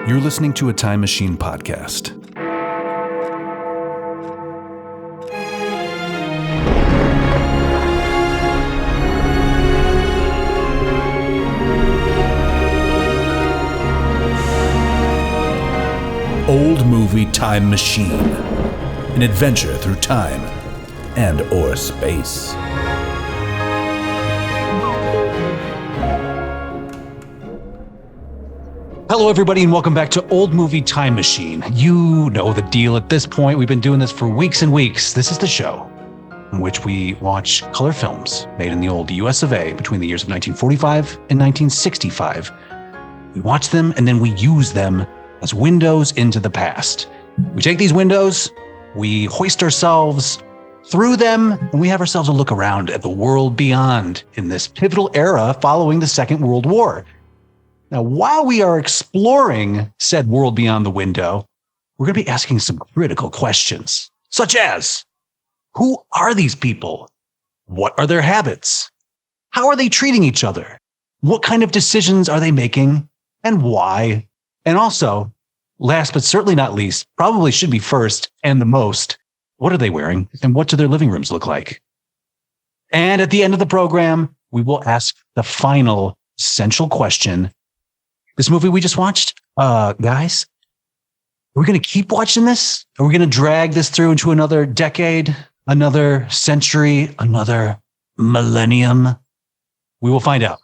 You're listening to a Time Machine podcast. Old Movie Time Machine. An adventure through time and or space. Hello, everybody, and welcome back to Old Movie Time Machine. You know the deal at this point. We've been doing this for weeks and weeks. This is the show in which we watch color films made in the old US of A between the years of 1945 and 1965. We watch them and then we use them as windows into the past. We take these windows, we hoist ourselves through them, and we have ourselves a look around at the world beyond in this pivotal era following the Second World War. Now, while we are exploring said world beyond the window, we're going to be asking some critical questions, such as, who are these people? What are their habits? How are they treating each other? What kind of decisions are they making, and why? And also, last but certainly not least, probably should be first and the most, what are they wearing, and what do their living rooms look like? And at the end of the program, we will ask the final essential question. This movie we just watched, guys, are we going to keep watching this? Are we going to drag this through into another decade, another century, another millennium? We will find out.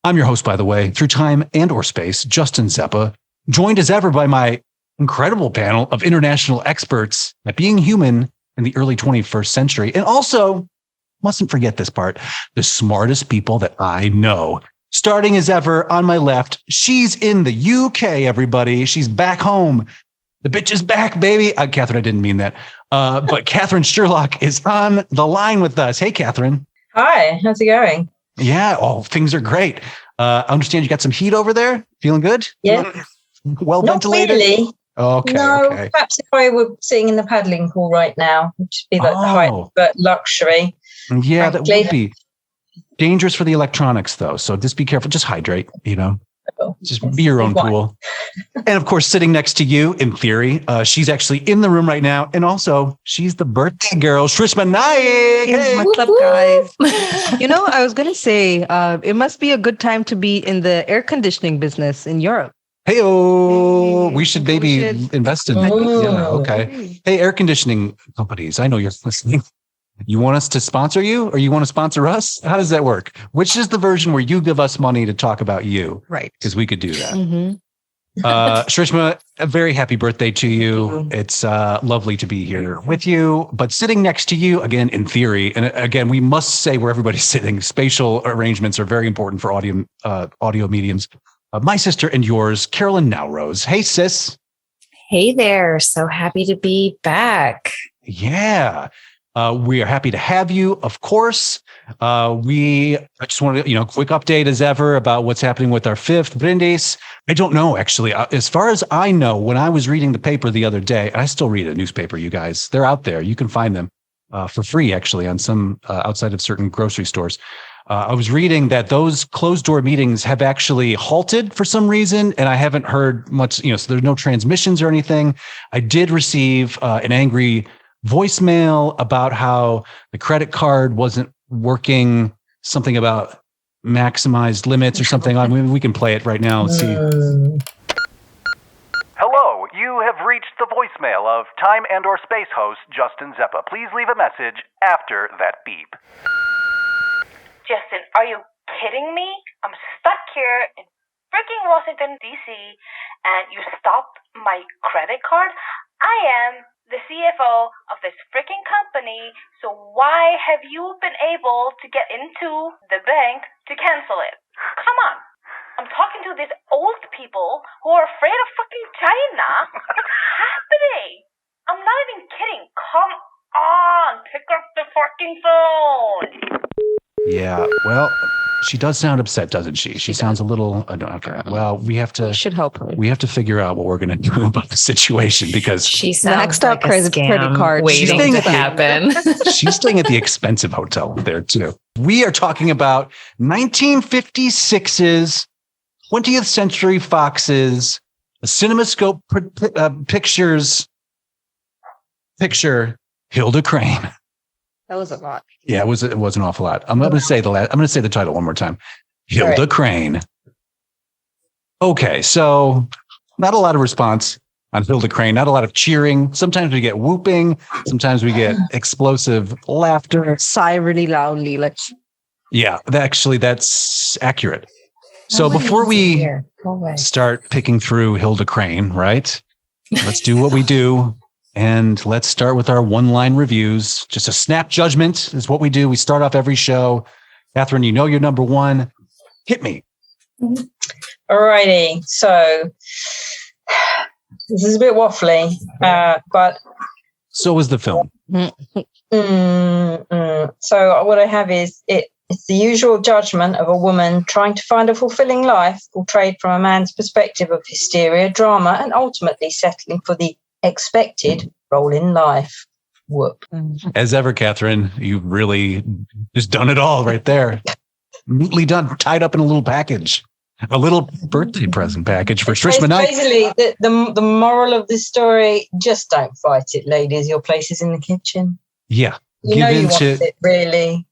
I'm your host, by the way, through time and or space, Justin Zeppa, joined as ever by my incredible panel of international experts at being human in the early 21st century. And also, mustn't forget this part, the smartest people that I know. Starting as ever on my left, she's in the UK, everybody. She's back home. The bitch is back, baby. Catherine, I didn't mean that. But Katherine Sherlock is on the line with us. Hey, Katherine. Hi, how's it going? Yeah, things are great. I understand you got some heat over there. Feeling good? Yeah. Well ventilated? Not really. Okay. No, okay. Perhaps if I were sitting in the paddling pool right now, which would be like the height of luxury. Yeah, frankly. that would be dangerous for the electronics, though. So just be careful. Just hydrate, Just be your own pool. And of course, sitting next to you, in theory, she's actually in the room right now. And also, she's the birthday girl, Shrishma Naik. Hey, what's up, guys? I was going to say, it must be a good time to be in the air conditioning business in Europe. We should maybe invest in it. Yeah, okay. Hey, air conditioning companies, I know you're listening. You want us to sponsor you or you want to sponsor us? How does that work? Which is the version where you give us money to talk about you? Right. Because we could do that. Shrishma, a very happy birthday to you. It's lovely to be here with you. But sitting next to you, again, in theory, and again, we must say where everybody's sitting, spatial arrangements are very important for audio mediums. My sister and yours, Carolyn Naoroz. Hey, sis. Hey there. So happy to be back. Yeah. We are happy to have you, of course. I just wanted to, quick update as ever about what's happening with our fifth Bryndís. I don't know, actually. As far as I know, when I was reading the paper the other day, I still read a newspaper, you guys. They're out there. You can find them for free, actually, on some outside of certain grocery stores. I was reading that those closed door meetings have actually halted for some reason, and I haven't heard much, so there's no transmissions or anything. I did receive an angry voicemail about how the credit card wasn't working, something about maximized limits or something. I mean, we can play it right now. Let's see. Hello, you have reached the voicemail of Time and or Space host Justin Zeppa. Please leave a message after that beep. Justin, are you kidding me? I'm stuck here in freaking Washington, D.C., and you stopped my credit card? I am the CFO of this freaking company, so why have you been able to get into the bank to cancel it? Come on. I'm talking to these old people who are afraid of fucking China. What's happening? I'm not even kidding. Come on. Pick up the fucking phone. Yeah, well, she does sound upset, doesn't she? She sounds a little. Okay. Well, we have to. Should help her. We have to figure out what we're going to do about the situation because she sounds maxed out credit card waiting to happen. She's staying at the expensive hotel there too. We are talking about 1956's 20th Century Fox's CinemaScope picture Hilda Crane. That was a lot. Yeah, it was an awful lot. I'm going to say the title one more time. Hilda Crane. Okay, so not a lot of response on Hilda Crane, not a lot of cheering. Sometimes we get whooping, sometimes we get explosive laughter. Sigh really loudly, like. Yeah, that's accurate. So before we start picking through Hilda Crane, right? Let's do what we do. And let's start with our one-line reviews. Just a snap judgment is what we do. We start off every show. Catherine, you know you're number one. Hit me. Alrighty. So this is a bit waffly, but so was the film. So what I have is it's the usual judgment of a woman trying to find a fulfilling life, portrayed from a man's perspective of hysteria, drama, and ultimately settling for the expected role in life. Whoop. As ever, Catherine, you've really just done it all right there. Neatly done, tied up in a little package. A little birthday present package for Shrishma Naik. Basically, the moral of this story, just don't fight it, ladies. Your place is in the kitchen. Yeah. You know you want it, really.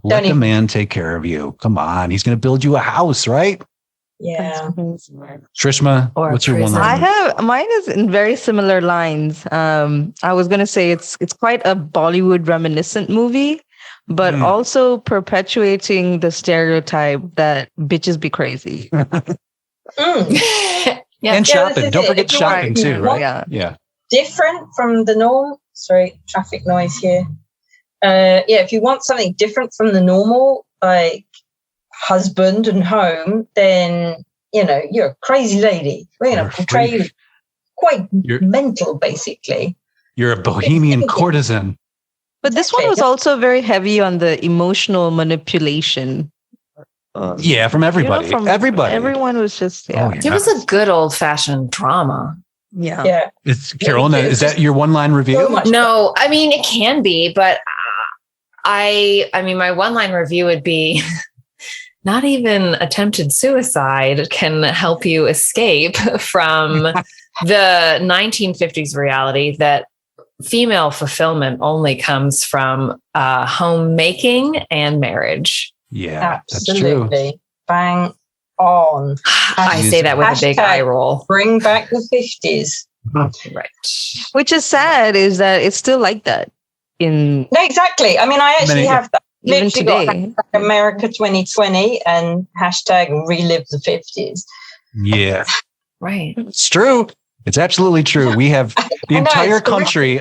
Let the man take care of you. Come on. He's going to build you a house, right? Yeah. Shrishma, what's your one line? Mine is in very similar lines. I was going to say it's quite a Bollywood reminiscent movie, but also perpetuating the stereotype that bitches be crazy. And shopping. Don't forget shopping too, right? Yeah. Different from the norm. Sorry, traffic noise here. If you want something different from the normal, like husband and home, then you're a crazy lady. We're going to portray you quite mental, basically. You're a bohemian courtesan. But this one was also very heavy on the emotional manipulation. From everybody. Everyone was just, It was a good old-fashioned drama. Yeah. It's Carolyn, is that your one-line review? No, I mean, it can be, but I mean, my one-line review would be not even attempted suicide can help you escape from the 1950s reality that female fulfillment only comes from homemaking and marriage. Yeah, absolutely. That's true. Bang on. I say that with a big eye roll. Bring back the 50s. Right. Which is sad is that it's still like that. No, exactly. I mean, I actually have that. Even Literally today. got America 2020 and hashtag relive the 50s. Yeah. Right. It's true. It's absolutely true. We have the entire country,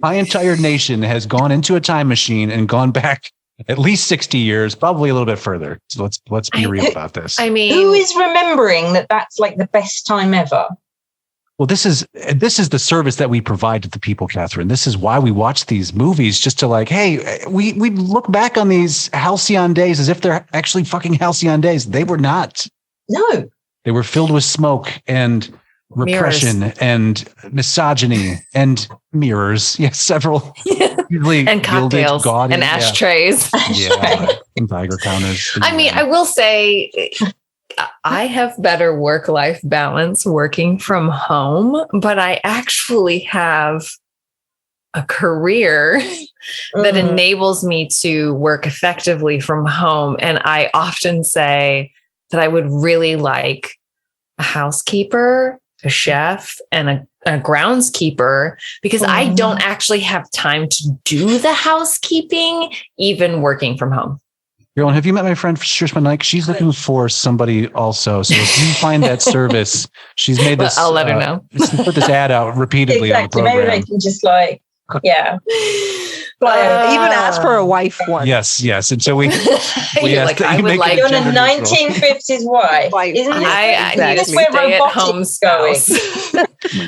my entire nation has gone into a time machine and gone back at least 60 years, probably a little bit further. So let's be real about this. I mean, who is remembering that that's like the best time ever? Well, this is the service that we provide to the people, Catherine. This is why we watch these movies, just to like, hey, we look back on these halcyon days as if they're actually fucking halcyon days. They were not. No. They were filled with smoke and repression and misogyny and mirrors. Yes, several. And cocktails gaudy, and ashtrays. And Tiger counters. I mean, I will say I have better work-life balance working from home, but I actually have a career that enables me to work effectively from home. And I often say that I would really like a housekeeper, a chef, and a groundskeeper, because I don't actually have time to do the housekeeping, even working from home. Carolyn, have you met my friend Shrishma Naik? She's looking for somebody also. So if you find that service, she's made this. I'll let her know. Put this ad out repeatedly on the program. Maybe they can just even ask for a wife once. Yes. And so we like, I would like you're a 1950s wife. Isn't this exactly. where stay-at-home spouse.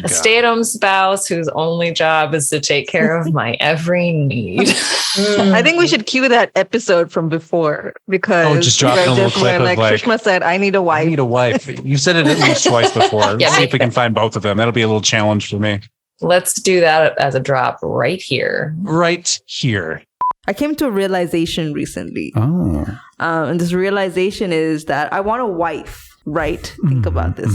A stay-at-home spouse whose only job is to take care of my every need. I think we should cue that episode from before, because just drop in a little clip of like Shrishma said, I need a wife. I need a wife. You said it at least twice before. Let's see if we can find both of them. That'll be a little challenge for me. Let's do that as a drop right here. Right here. I came to a realization recently. Oh. And this realization is that I want a wife, right? Think about this.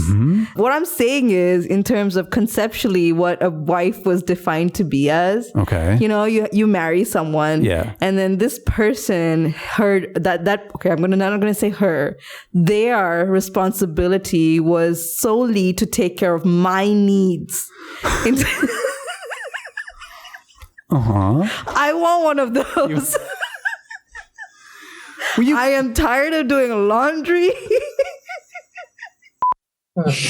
What I'm saying is, in terms of conceptually, what a wife was defined to be as. Okay. You know, you marry someone. Yeah. And then this person heard that okay, I'm not gonna say her. Their responsibility was solely to take care of my needs. I want one of those. I am tired of doing laundry.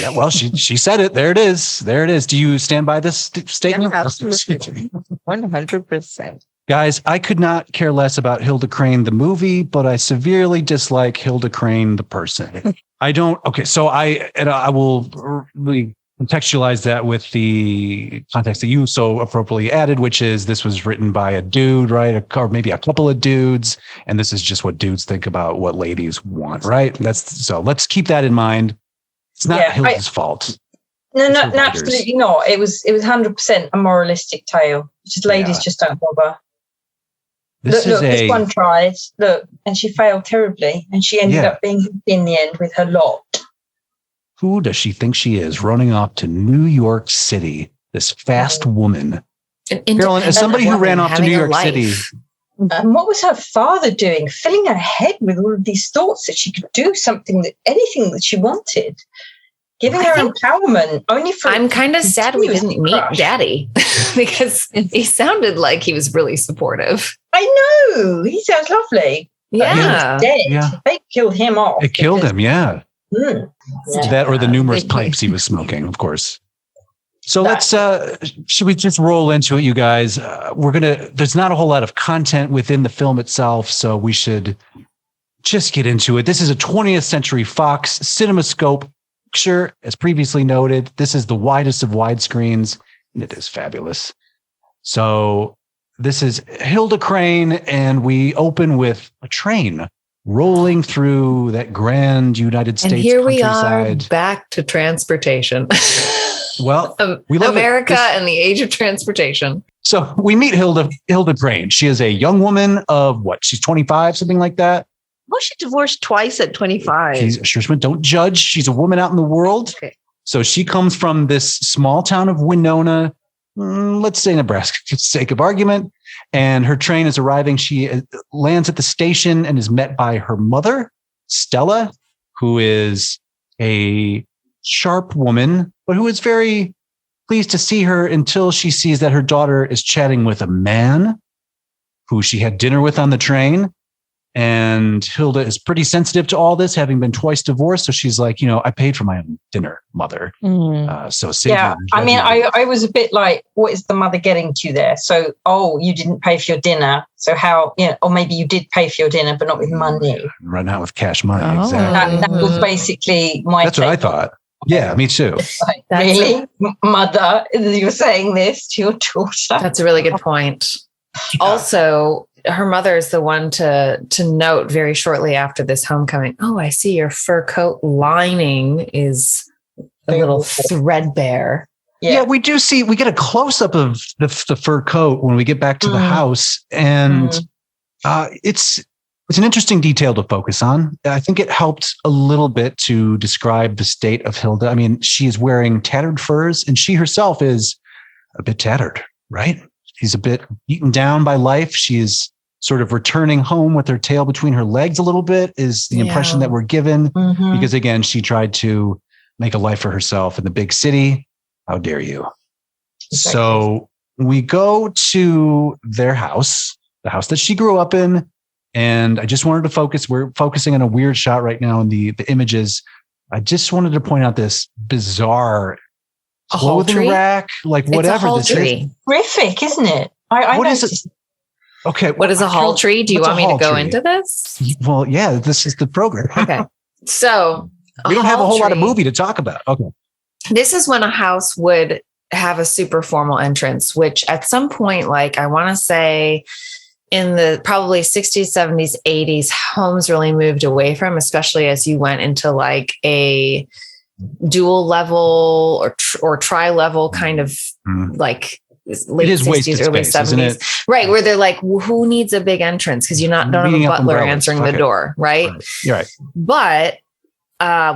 Yeah, well, she said it. There it is. There it is. Do you stand by this statement? Yeah, absolutely. 100%. Guys, I could not care less about Hilda Crane, the movie, but I severely dislike Hilda Crane, the person. I don't. Okay, so I will really contextualize that with the context that you so appropriately added, which is this was written by a dude, right? Or maybe a couple of dudes. And this is just what dudes think about what ladies want, right? So let's keep that in mind. It's not Hilda's fault. No, absolutely not. It was 100% a moralistic tale. Just ladies just don't bother. This one tried. Look, and she failed terribly, and she ended up being in the end with her lot. Who does she think she is, running off to New York City? This fast woman. Carolyn, as somebody who ran off to New York City. And what was her father doing? Filling her head with all of these thoughts that she could do anything that she wanted. Giving her empowerment only for. I'm kind of sad we didn't meet Daddy because he sounded like he was really supportive. I know. He sounds lovely. Yeah. He was dead. Yeah. They killed him off. It killed him, yeah. That or the numerous pipes he was smoking, of course. So let's, should we just roll into it, you guys? There's not a whole lot of content within the film itself, so we should just get into it. This is a 20th Century Fox CinemaScope picture, as previously noted. This is the widest of widescreens, and it is fabulous. So this is Hilda Crane, and we open with a train rolling through that grand United States countryside. And here we are, countryside. back to transportation. Well, we love America and the age of transportation. So we meet Hilda Crane. She is a young woman of what? She's 25, something like that. Well, she divorced twice at 25. Shrishma, don't judge. She's a woman out in the world. Okay. So she comes from this small town of Winona, let's say Nebraska, for the sake of argument. And her train is arriving. She lands at the station and is met by her mother, Stella, who is a sharp woman, but who is very pleased to see her until she sees that her daughter is chatting with a man who she had dinner with on the train. And Hilda is pretty sensitive to all this, having been twice divorced. So she's like, I paid for my own dinner, mother. So yeah, I mean, I was a bit like, what is the mother getting to there? So, you didn't pay for your dinner. So how, or maybe you did pay for your dinner, but not with money. Run out with cash money. Exactly. That was basically my That's what I thought. Yeah, me too. Like, really? Mother, you're saying this to your daughter? That's a really good point. Also, her mother is the one to note very shortly after this homecoming. Oh, I see your fur coat lining is a little threadbare. Yeah, we get a close up of the fur coat when we get back to the house. And it's an interesting detail to focus on. I think it helped a little bit to describe the state of Hilda. I mean, she is wearing tattered furs and she herself is a bit tattered, right? She's a bit beaten down by life. She is sort of returning home with her tail between her legs a little bit is the impression that we're given. Because again, she tried to make a life for herself in the big city. How dare you? Exactly. So we go to their house, the house that she grew up in. And I just wanted to focus. We're focusing on a weird shot right now in the images. I just wanted to point out this bizarre clothing rack, like whatever this is. Horrific, isn't it? What is it? Okay. What is a hall tree? Do you want me to go into this? Well, yeah, this is the program. Okay. So we don't have a whole lot of movie to talk about. Okay. This is when a house would have a super formal entrance, which at some point, like I want to say in the probably 60s, 70s, 80s, homes really moved away from, especially as you went into like a dual level or tri-level kind of like late is 60s, wasted early space, isn't 70s. it? Right. Where they're like, who needs a big entrance? Because you don't have Beating a up butler umbrellas. answering Okay. the door. Right. You're right. But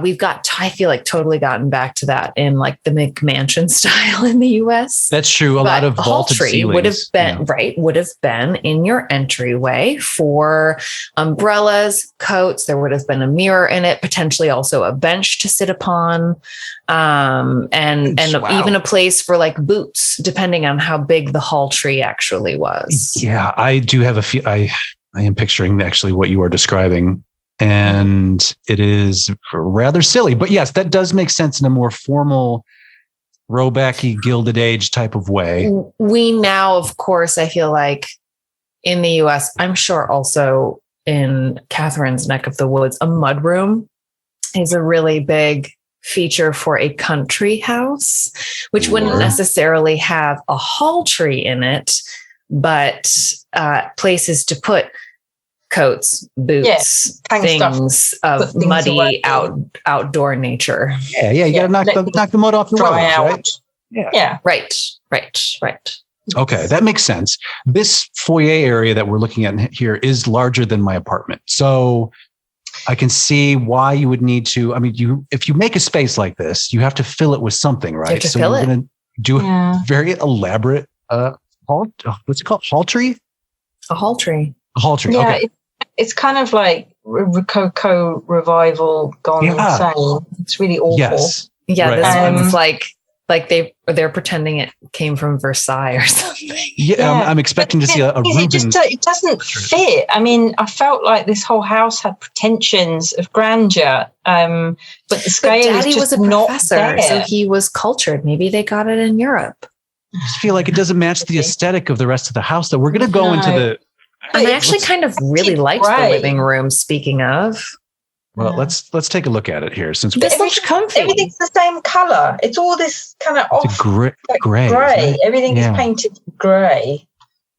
we've got, I feel like, totally gotten back to that in like the McMansion style in the US. That's true. A lot of vaulted ceilings. Would have been in your entryway for umbrellas, coats. There would have been a mirror in it, potentially also a bench to sit upon, and Wow. even a place for like boots, depending on how big the hall tree actually was. Yeah, I do have a few. I am picturing actually what you are describing. And it is rather silly, but yes, that does make sense in a more formal, throwbacky, Gilded Age type of way. We now, of course, I feel like in the US, I'm sure also in Catherine's neck of the woods, a mudroom is a really big feature for a country house, which wouldn't necessarily have a hall tree in it, but places to put coats, boots, things of muddy outdoor nature. Yeah, you got to knock the mud off the dry roads, out. right? Yeah. Right. Okay, that makes sense. This foyer area that we're looking at here is larger than my apartment. So I can see why you would need to, I mean, if you make a space like this, you have to fill it with something, right? You have to fill it. You're going to do a very elaborate, what's it called? Hall tree? A hall tree. A hall tree, Yeah, okay. it's kind of like Rococo revival gone insane. It's really awful. Yes. Yeah, Right. this one's like they're pretending it came from Versailles or something. Yeah, I'm expecting to see a Rubens. It doesn't fit. I mean, I felt like this whole house had pretensions of grandeur, but the scale Daddy is just was a not professor, there. so he was cultured. Maybe they got it in Europe. I just feel like it doesn't match the aesthetic of the rest of the house. That we're going to go into the. And I actually kind of really liked the living room. Speaking of, well, let's take a look at it here. Since this looks comfy. Everything's the same color. It's all this kind of off gray. Everything is painted gray.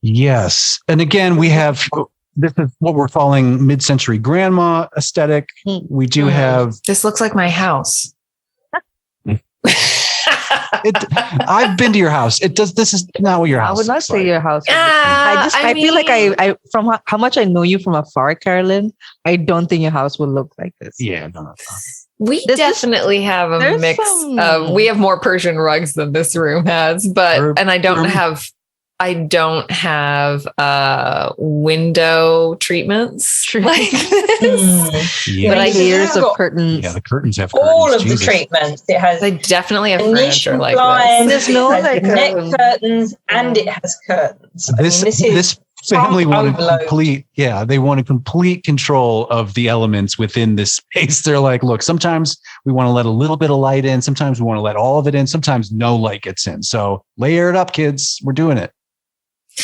Yes, and again, we have this is what we're calling mid-century grandma aesthetic. We do have. This looks like my house. I've been to your house. It does. This is not what your house. I would not looks say like. your house. I feel like I from how much I know you from afar, Carolyn, I don't think your house will look like this. Yeah, no. We definitely have a mix of. We have more Persian rugs than this room has, but I don't have window treatments like this. Yeah. But layers of curtains. Yeah, the curtains have curtains. All of the treatments. It has. They definitely have Venetian furniture like blinds, this. There's no it has like neck curtains, and it has curtains. This family wanted overload. they wanted complete control of the elements within this space. They're like, look, sometimes we want to let a little bit of light in. Sometimes we want to let all of it in. Sometimes no light gets in. So layer it up, kids. We're doing it.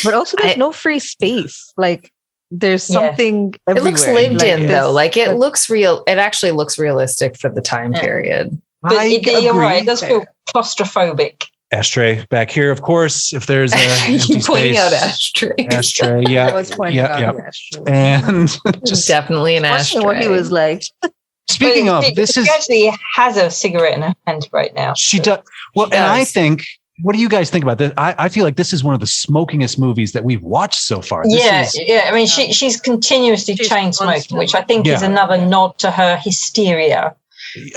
But also there's no free space. Like there's something everywhere. It looks lived in though. Like it looks real. It actually looks realistic for the time period. But you're right. It does feel claustrophobic. Ashtray back here, of course. If there's a you pointing out ashtray. Ashtray, yeah. I was pointing out the ashtray. And just definitely an ashtray. What he was like. Speaking of, she actually has a cigarette in her hand right now. She does. Well, and I think, what do you guys think about this? I feel like this is one of the smokingest movies that we've watched so far. I mean, she's continuously chain smoking, which I think is another nod to her hysteria.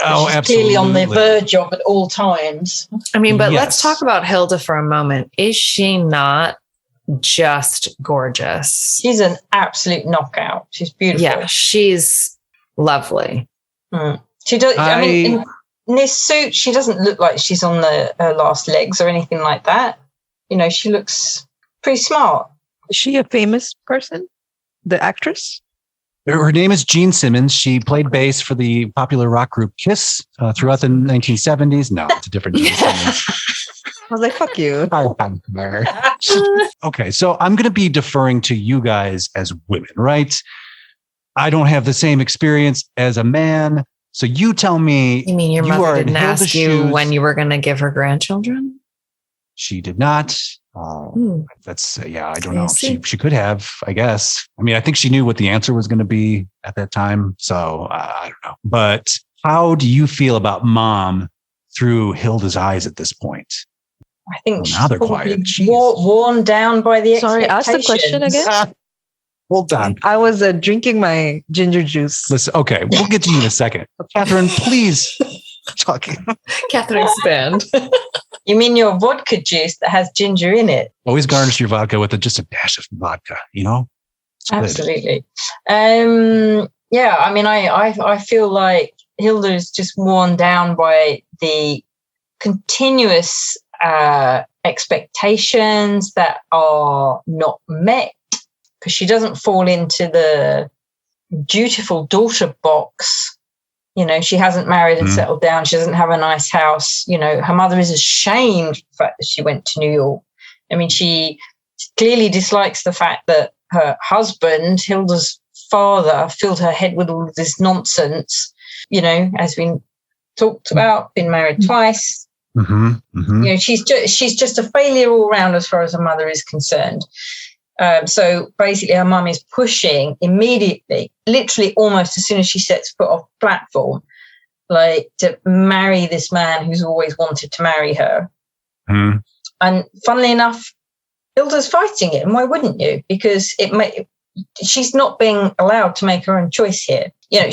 Oh, she's absolutely. clearly on the verge of at all times. I mean, but let's talk about Hilda for a moment. Is she not just gorgeous? She's an absolute knockout. She's beautiful. Yeah, she's lovely. She does. I mean, in this suit, she doesn't look like she's on her last legs or anything like that. You know, she looks pretty smart. Is she a famous person? The actress? Her name is Jean Simmons. She played bass for the popular rock group Kiss throughout the 1970s. No, it's a different Jean Simmons. I was like, fuck you. Okay, so I'm going to be deferring to you guys as women, right? I don't have the same experience as a man. So you tell me. You mean your mother didn't ask you shoes. when you were going to give her grandchildren? She did not. That's I don't know. She could have, I guess. I mean, I think she knew what the answer was going to be at that time. So I don't know. But how do you feel about mom through Hilda's eyes at this point? I think Well, she's now they're probably quiet. Jeez. worn down by the Sorry, ask the question expectations. again. Hold on. I was drinking my ginger juice. Listen, okay, we'll get to you in a second. Catherine, please. Talking. Catherine expand. You mean your vodka juice that has ginger in it? Always garnish your vodka with just a dash of vodka, you know? It's good. Absolutely. Yeah, I mean, I feel like Hilda is just worn down by the continuous expectations that are not met, because she doesn't fall into the dutiful daughter box. You know, she hasn't married and settled down. She doesn't have a nice house. You know, her mother is ashamed of the fact that she went to New York. I mean, she clearly dislikes the fact that her husband, Hilda's father, filled her head with all of this nonsense. You know, as we talked about, been married twice. You know, she's just a failure all round as far as her mother is concerned. So basically her mum is pushing immediately, literally almost as soon as she sets foot off the platform, like to marry this man who's always wanted to marry her. And funnily enough, Hilda's fighting it. And why wouldn't you? Because she's not being allowed to make her own choice here. You know,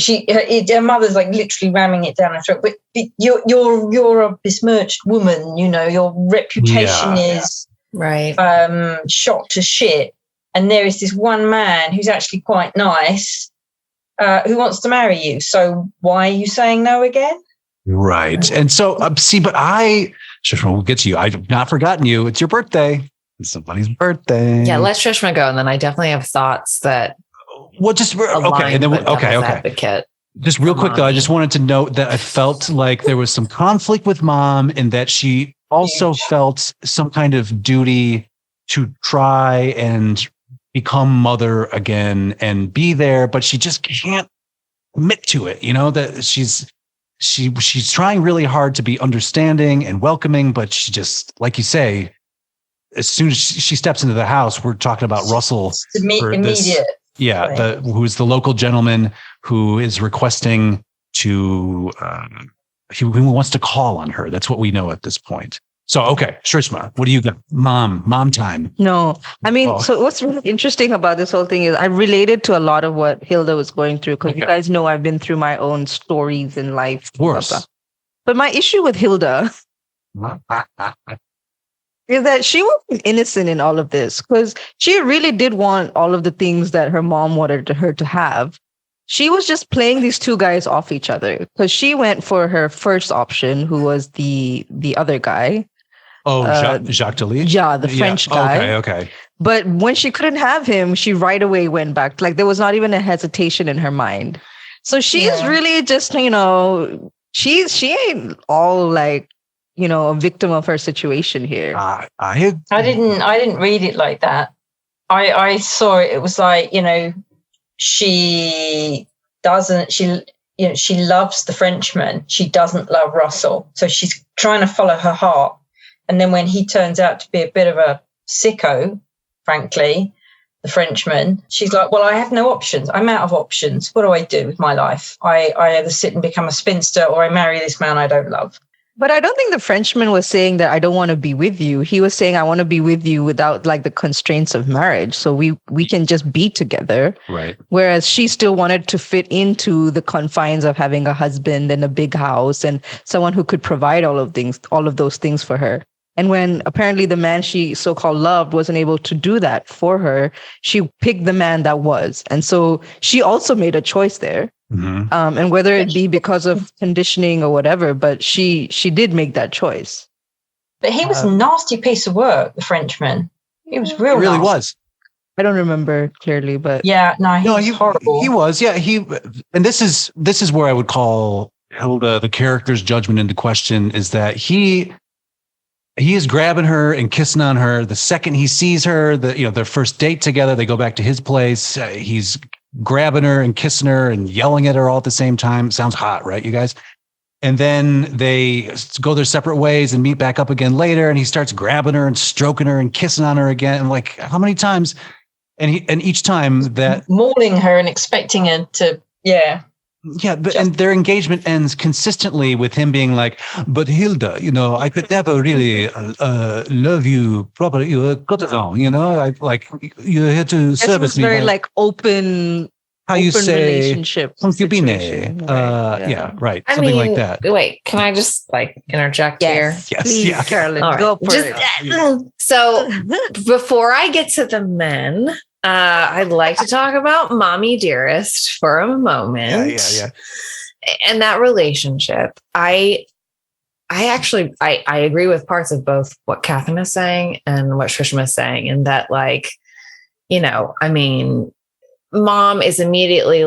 her mother's like literally ramming it down her throat. But you're a besmirched woman. You know, your reputation is right, shot to shit. And there is this one man who's actually quite nice, who wants to marry you. So why are you saying no again? Right. And so, but Shrishma, we'll get to you. I've not forgotten you. It's your birthday. It's somebody's birthday. Yeah, let Shrishma go. And then I definitely have thoughts that. Well, just, okay. And then, okay. Advocate. Just real quick, though, I just wanted to note that I felt like there was some conflict with mom, and that she also felt some kind of duty to try and become mother again and be there, but she just can't commit to it. You know, that she's trying really hard to be understanding and welcoming, but she just, like you say, as soon as she steps into the house, we're talking about Russell. Immediate. Who's the local gentleman who is requesting to, who wants to call on her. That's what we know at this point. So, okay, Shrishma, what do you got? Mom time. No, I mean, so what's really interesting about this whole thing is I related to a lot of what Hilda was going through, because you guys know I've been through my own stories in life. Of course. But my issue with Hilda is that she was innocent in all of this, because she really did want all of the things that her mom wanted her to have. She was just playing these two guys off each other, because she went for her first option, who was the other guy. Oh, Jacques Delis? Yeah, the French guy. Okay. But when she couldn't have him, she right away went back. Like, there was not even a hesitation in her mind. So she's really just, you know, she ain't all like, you know, a victim of her situation here. I didn't read it like that. I saw it. It was like, you know, she loves the Frenchman. She doesn't love Russell. So she's trying to follow her heart. And then when he turns out to be a bit of a sicko, frankly, the Frenchman, she's like, well, I have no options. I'm out of options. What do I do with my life? I either sit and become a spinster, or I marry this man I don't love. But I don't think the Frenchman was saying that I don't want to be with you. He was saying, I want to be with you without like the constraints of marriage. So we can just be together. Right. Whereas she still wanted to fit into the confines of having a husband and a big house and someone who could provide all of those things for her. And when apparently the man she so-called loved wasn't able to do that for her, she picked the man that was. And so she also made a choice there. Mm-hmm. And whether it be because of conditioning or whatever, but she did make that choice. But he was a nasty piece of work, the Frenchman. He was real. He really nasty. was. I don't remember clearly, but he was horrible. He was, yeah. And this is where I would call Hilda, the character's judgment into question, is that he is grabbing her and kissing on her the second he sees her. Their first date together, they go back to his place. He's grabbing her and kissing her and yelling at her all at the same time. Sounds hot, right, you guys? And then they go their separate ways and meet back up again later. And he starts grabbing her and stroking her and kissing on her again. And like, how many times? And each time that mauling her and expecting her to, Yeah, and their engagement ends consistently with him being like, "But Hilda, I could never really love you properly. You got it wrong, you're here to service me." Very like open. How you say relationship concubine? situation, right. I Something mean, like that. Wait, can I just interject here? Yes, please, yeah. Carolyn, All right. go for it. So before I get to the men, I'd like to talk about Mommy Dearest for a moment. Yeah. And that relationship. I actually agree with parts of both what Catherine is saying and what Shrishma is saying, in that, Mom is immediately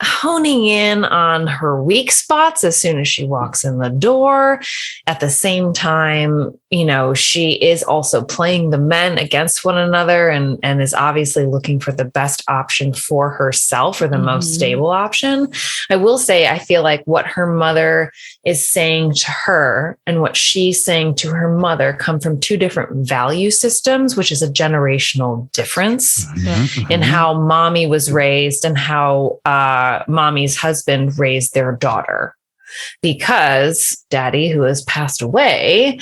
honing in on her weak spots as soon as she walks in the door. At the same time, she is also playing the men against one another and is obviously looking for the best option for herself, or the most stable option. I will say, I feel like what her mother is saying to her and what she's saying to her mother come from two different value systems, which is a generational difference in how Mommy was raised and how Mommy's husband raised their daughter. Because Daddy, who has passed away,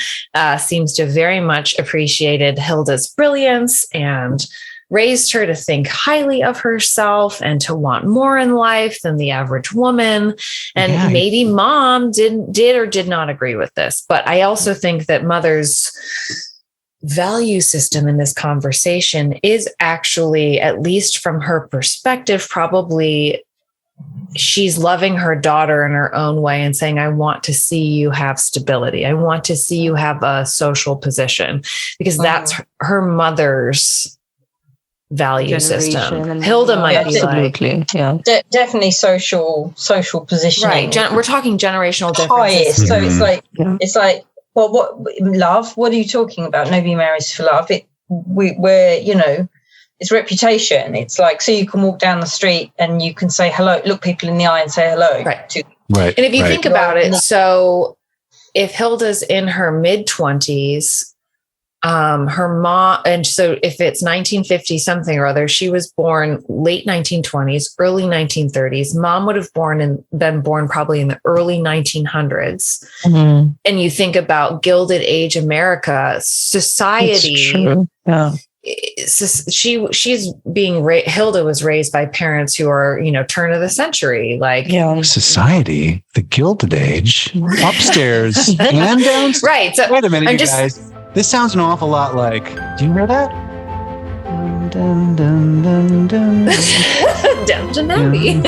seems to have very much appreciated Hilda's brilliance and raised her to think highly of herself and to want more in life than the average woman. And maybe Mom did or did not agree with this. But I also think that Mother's value system in this conversation is actually, at least from her perspective, probably she's loving her daughter in her own way and saying, I want to see you have stability. I want to see you have a social position, because that's her mother's value system. Hilda might be definitely social positioning. Right. We're talking generational differences. Highest. So it's like, well, what love? What are you talking about? Nobody marries for love. It's reputation. It's like, so you can walk down the street and you can say hello, look people in the eye and say hello. Right. And if you think about it, so if Hilda's in her mid-20s, her mom, and so if it's 1950 something or other, she was born late 1920s, early 1930s. Mom would have been born probably in the early 1900s. And you think about Gilded Age America, society. Yeah. Hilda was raised by parents who are, turn of the century, society, the Gilded Age, upstairs and downstairs. Right. So wait a minute, guys. This sounds an awful lot like, do you hear that? Dun, dun, dun, dun, dun. Downton Abbey.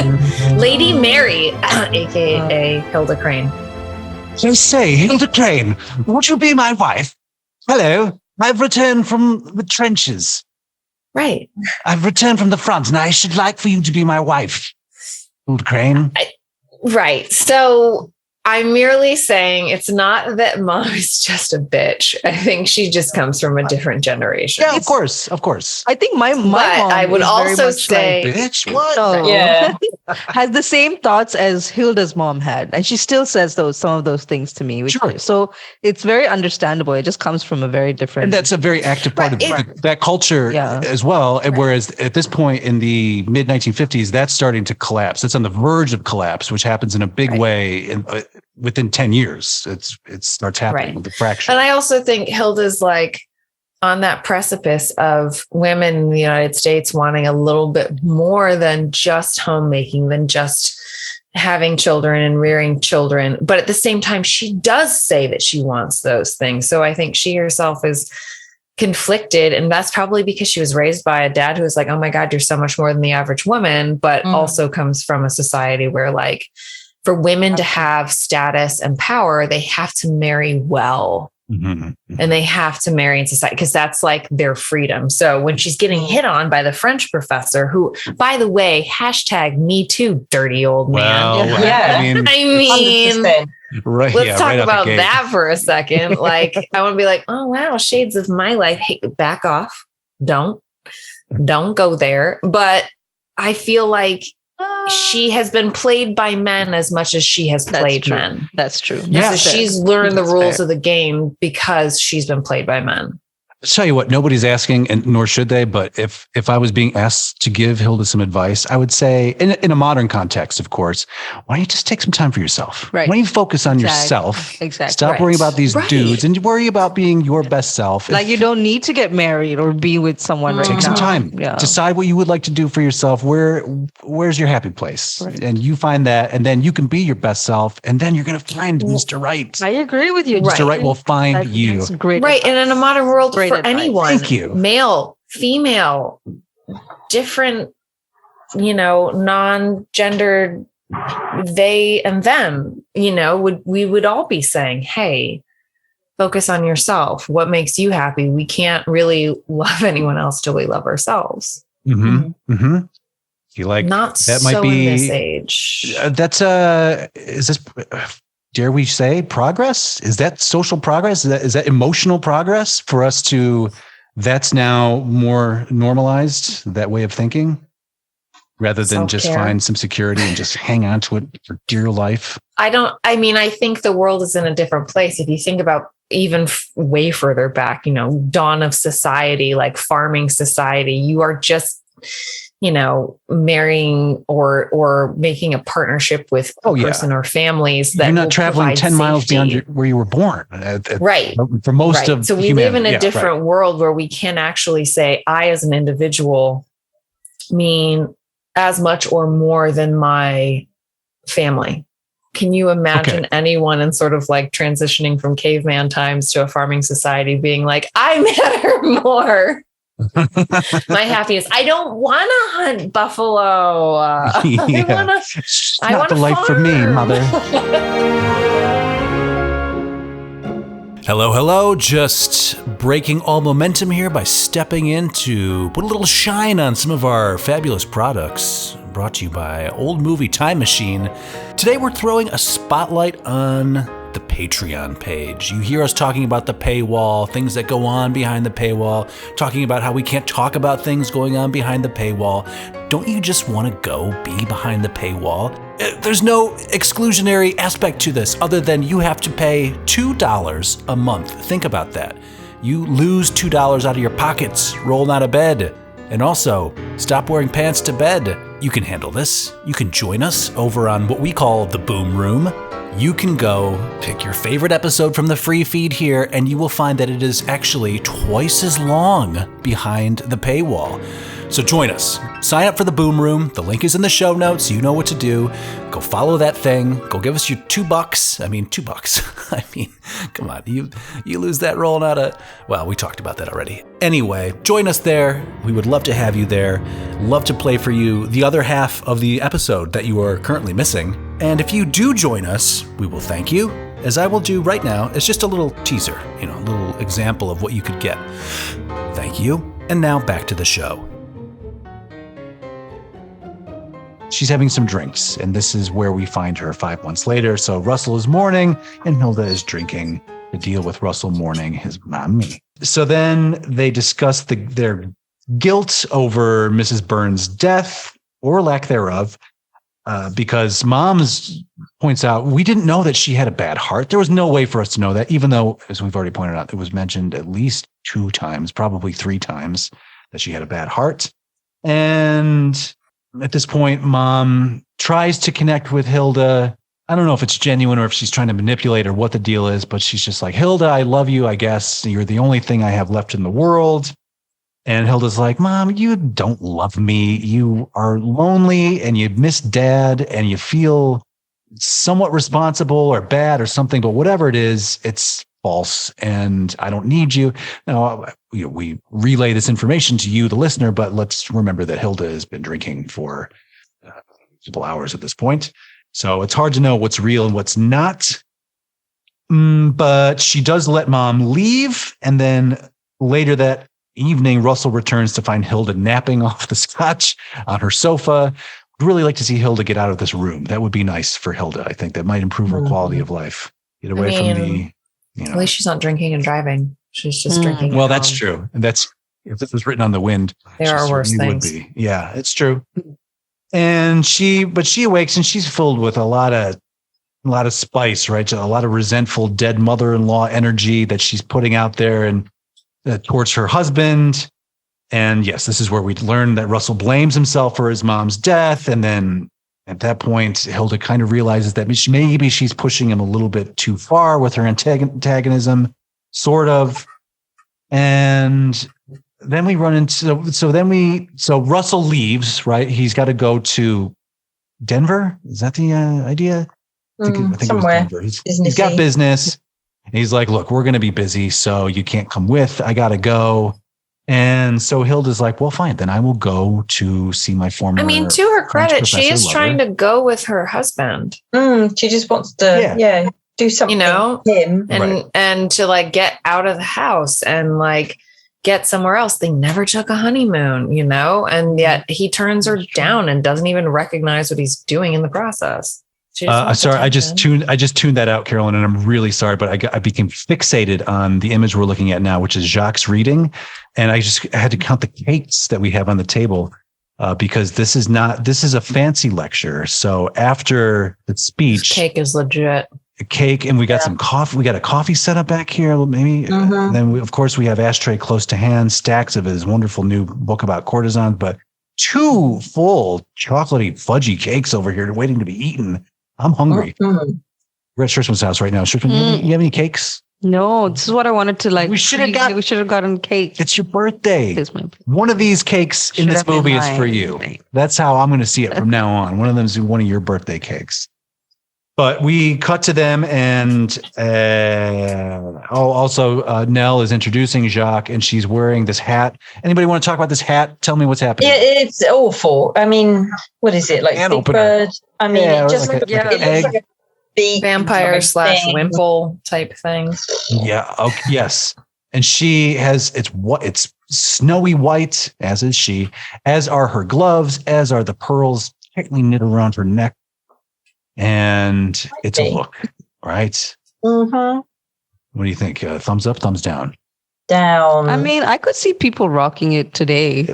Lady Mary, aka Hilda Crane. So say, Hilda Crane, would you be my wife? Hello. I've returned from the trenches. Right. I've returned from the front, and I should like for you to be my wife, Hilda Crane. Right. So I'm merely saying it's not that Mom is just a bitch. I think she just comes from a different generation. Yeah, of course. I think my mom. I would also say, bitch, what? Has the same thoughts as Hilda's mom had, and she still says some of those things to me. So it's very understandable. It just comes from a very different. And that's a very active part of that culture as well. And whereas at this point in the mid 1950s, that's starting to collapse. It's on the verge of collapse, which happens in a big way within 10 years. It starts happening with the fracture. And I also think Hilda's on that precipice of women in the United States wanting a little bit more than just homemaking, than just having children and rearing children. But at the same time, she does say that she wants those things. So I think she herself is conflicted. And that's probably because she was raised by a dad who was like, oh my God, you're so much more than the average woman, but also comes from a society where for women to have status and power, they have to marry well. And they have to marry in society because that's their freedom. So when she's getting hit on by the French professor, who, by the way, #MeToo, dirty old man. Well, I mean, right, let's talk about that for a second. I want to be like, oh, wow, shades of my life. Hey, back off. Don't go there. But I feel like she has been played by men as much as she has played men. That's true. Yeah. So she's learned the rules of the game because she's been played by men. tell you what, nobody's asking, and nor should they. But if I was being asked to give Hilda some advice, I would say, in a modern context, of course, why don't you just take some time for yourself? Right. Why don't you focus on yourself? Exactly. Stop worrying about these dudes and worry about being your best self. Like you don't need to get married or be with someone right now. Take some time. Yeah. Decide what you would like to do for yourself. Where's your happy place? Right. And you find that, and then you can be your best self, and then you're going to find Mr. Right. I agree with you. Mr. Right will find you. That's great. Right. And in a modern world, Great for advice. anyone, Thank you. male, female, different, non-gendered, they and them, we would all be saying, hey, focus on yourself. What makes you happy? We can't really love anyone else till we love ourselves. Mm-hmm. Mm-hmm. You like Not that so might be in this age. That's is this, dare we say, progress? Is that social progress? Is that emotional progress for us to? That's now more normalized, that way of thinking, rather than just Self-care. find some security and just hang on to it for dear life. I think the world is in a different place. If you think about even way further back, dawn of society, like farming society, you are just, marrying or making a partnership with a person or families that you're not will traveling provide 10 miles safety. beyond where you were born. Right. For most of so we humanity. live in a different world where we can actually say, I, as an individual, mean as much or more than my family. Can you imagine anyone in sort of like transitioning from caveman times to a farming society being like, I matter more? My happiness. I don't want to hunt buffalo. It's I not want the life for me, mother. Hello. Just breaking all momentum here by stepping in to put a little shine on some of our fabulous products. Brought to you by Old Movie Time Machine. Today we're throwing a spotlight on the Patreon page. You hear us talking about the paywall, things that go on behind the paywall, talking about how we can't talk about things going on behind the paywall. Don't you just want to go be behind the paywall? There's no exclusionary aspect to this other than you have to pay $2 a month. Think about that. You lose $2 out of your pockets rolling out of bed. And also, stop wearing pants to bed. You can handle this. You can join us over on what we call the Boom Room. You can go pick your favorite episode from the free feed here, and you will find that it is actually twice as long behind the paywall. So join us. Sign up for the Boom Room. The link is in the show notes. You know what to do. Go follow that thing. Go give us your $2. I mean, $2. I mean, come on. You lose that rolling out of... Well, we talked about that already. Anyway, join us there. We would love to have you there. Love to play for you the other half of the episode that you are currently missing. And if you do join us, we will thank you, as I will do right now. It's just a little teaser, a little example of what you could get. Thank you. And now back to the show. She's having some drinks, and this is where we find her 5 months later. So Russell is mourning, and Hilda is drinking to deal with Russell mourning his mommy. So then they discuss their guilt over Mrs. Burns' death, or lack thereof, because Moms points out, we didn't know that she had a bad heart. There was no way for us to know that, even though, as we've already pointed out, it was mentioned at least 2 times, probably 3 times, that she had a bad heart. And at this point, Mom tries to connect with Hilda. I don't know if it's genuine or if she's trying to manipulate or what the deal is, but she's just like, Hilda, I love you, I guess. You're the only thing I have left in the world. And Hilda's like, Mom, you don't love me. You are lonely and you miss Dad and you feel somewhat responsible or bad or something, but whatever it is, it's false and I don't need you. Now, we relay this information to you, the listener, but let's remember that Hilda has been drinking for a couple hours at this point. So it's hard to know what's real and what's not. But she does let Mom leave. And then later that evening, Russell returns to find Hilda napping off the scotch on her sofa. I'd really like to see Hilda get out of this room. That would be nice for Hilda. I think that might improve her quality of life. Get away from the... At least she's not drinking and driving. She's just drinking. Well, that's true. And that's, if this was written on the wind, there are worse things. Would be. Yeah, it's true. And she awakes and she's filled with a lot of spice, right? A lot of resentful dead mother-in-law energy that she's putting out there. And towards her husband. And yes, this is where we learn that Russell blames himself for his mom's death. And then at that point, Hilda kind of realizes that maybe she's pushing him a little bit too far with her antagonism, sort of. And then we run into, so Russell leaves, right? He's got to go to Denver. Is that the idea? I think somewhere. it was Denver. He's got business. And he's like, look, we're going to be busy, so you can't come with. I got to go. And so Hilda's like, well, fine, then I will go to see my former. I mean, to her credit, she is trying to go with her husband. She just wants to, do something, with him, and to like get out of the house and like get somewhere else. They never took a honeymoon, and yet he turns her down and doesn't even recognize what he's doing in the process. Sorry, I just tuned that out, Carolyn, and I'm really sorry, but I became fixated on the image we're looking at now, which is Jacques reading, and I had to count the cakes that we have on the table because this is a fancy lecture. So after the speech, this cake is legit. A cake, and we got some coffee. We got a coffee set up back here, maybe. And then of course we have ashtray close to hand, stacks of his wonderful new book about courtesans, but 2 full chocolatey fudgy cakes over here waiting to be eaten. I'm hungry. We're at Shrishma's house right now. Shrishma, you have any cakes? No, this is what I wanted to like. We should have gotten cake. It's your birthday. It's my one of these cakes in this movie is for you. That's how I'm going to see it from now on. One of them is one of your birthday cakes. But we cut to them, and also Nell is introducing Jacques, and she's wearing this hat. Anybody want to talk about this hat? Tell me what's happening. Yeah, it's awful. I mean, what is it, like Big Bird? I mean, it just looks like a big vampire / wimple type thing. Yeah. Okay. Yes. And she has it's snowy white, as is she, as are her gloves, as are the pearls tightly knit around her neck. And it's a look, right? What do you think? Thumbs up, thumbs down? Down. I mean, I could see people rocking it today.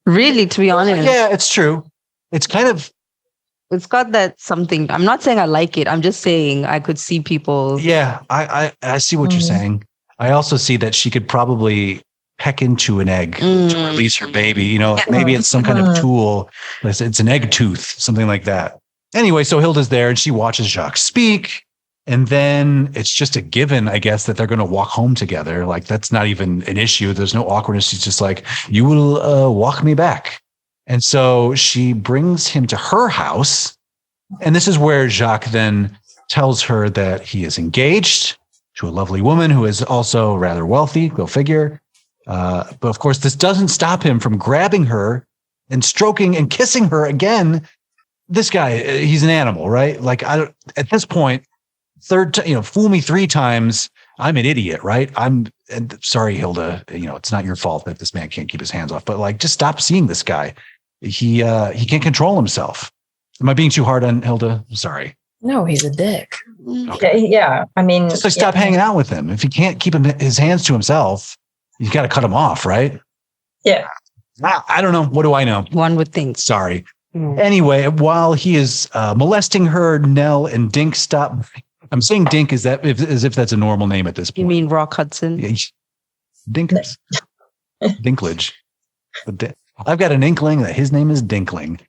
Really, to be honest. Yeah, it's true. It's kind of... It's got that something. I'm not saying I like it. I'm just saying I could see people... Yeah, I see what you're saying. I also see that she could probably peck into an egg to release her baby. Maybe it's some kind of tool. It's an egg tooth, something like that. Anyway, so Hilda's there and she watches Jacques speak. And then it's just a given, I guess, that they're going to walk home together. Like, that's not even an issue. There's no awkwardness. She's just like, you will walk me back. And so she brings him to her house. And this is where Jacques then tells her that he is engaged to a lovely woman who is also rather wealthy, go figure. But of course, this doesn't stop him from grabbing her and stroking and kissing her again. This guy, he's an animal, right? Like, at this point, fool me 3 times, I'm an idiot, right? Sorry, Hilda, it's not your fault that this man can't keep his hands off, but like, just stop seeing this guy. He can't control himself. Am I being too hard on Hilda? Sorry. No, he's a dick. Okay. Yeah. I mean, just like stop hanging out with him. If he can't keep his hands to himself, you got to cut him off, right? Yeah. I don't know. What do I know? One would think. Sorry. Anyway, while he is molesting her, Nell and Dink stop. I'm saying Dink as if that's a normal name at this point. You mean Rock Hudson? Yeah, Dinkers. Dinklage. I've got an inkling that his name is Dinkling.